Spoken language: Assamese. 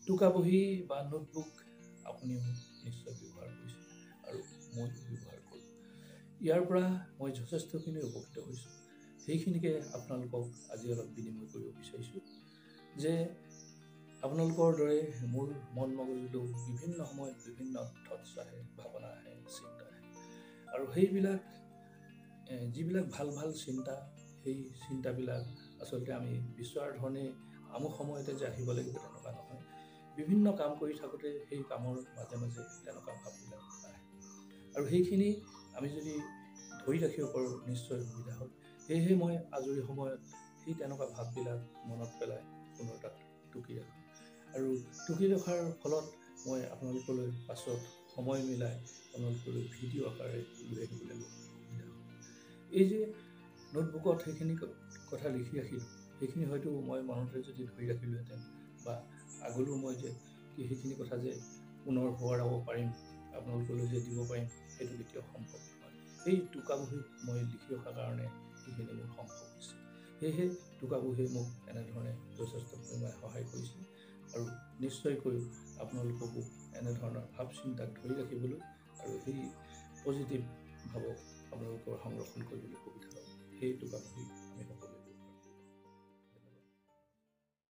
টোকা বহী বা নোটবুক আপুনিও নিশ্চয় ব্যৱহাৰ কৰিছে আৰু মই ব্যৱহাৰ কৰোঁ। ইয়াৰ পৰা মই যথেষ্টখিনি উপকৃত হৈছোঁ। সেইখিনিকে আপোনালোকক আজি অলপ বিনিময় কৰিব বিচাৰিছোঁ যে আপোনালোকৰ দৰে মোৰ মন মগজুলৈও বিভিন্ন সময়ত বিভিন্ন থটছ আহে, ভাৱনা আহে, চিন্তা আহে। আৰু সেইবিলাক যিবিলাক ভাল ভাল চিন্তা, সেই চিন্তাবিলাক আচলতে আমি বিচৰাৰ ধৰণে আমুক সময়তে যে আহিব লাগিব তেনেকুৱা নহয়। বিভিন্ন কাম কৰি থাকোঁতে সেই কামৰ মাজে মাজে তেনেকুৱা ভাৱবিলাক আহে। আৰু সেইখিনি আমি যদি ধৰি ৰাখিব পাৰোঁ নিশ্চয় সুবিধা হয়। সেয়েহে মই আজৰি সময়ত সেই তেনেকুৱা ভাৱবিলাক মনত পেলাই পুনৰ তাত টুকি ৰাখোঁ। আৰু টুকি ৰখাৰ ফলত মই আপোনালোকলৈ পাছত সময় মিলাই আপোনালোকলৈ ভিডিঅ' আকাৰে লৈ আহিবলৈ সুবিধা হয়। এই যে নোটবুকত সেইখিনি কথা লিখি ৰাখিলোঁ, সেইখিনি হয়তো মই মনতে যদি ধৰি ৰাখিলোহেঁতেন বা আগলৈও মই যে সেইখিনি কথা যে পুনৰ সোঁৱৰাব পাৰিম, আপোনালোকলৈ যে দিব পাৰিম, সেইটো কেতিয়াও সম্ভৱ নহয়। এই টোকা বহীত মই লিখি ৰখাৰ কাৰণে সেইখিনি মোৰ সম্ভৱ হৈছে। সেয়েহে টোকা বহীয়ে মোক এনেধৰণে যথেষ্ট পৰিমাণে সহায় কৰিছে আৰু নিশ্চয়কৈ আপোনালোককো এনেধৰণৰ ভাৱ চিন্তাক ধৰি ৰাখিবলৈ আৰু সেই পজিটিভ ভাৱক আপোনালোকৰ সংৰক্ষণ কৰিবলৈ সুবিধা হ'ব। সেই টোকা বহী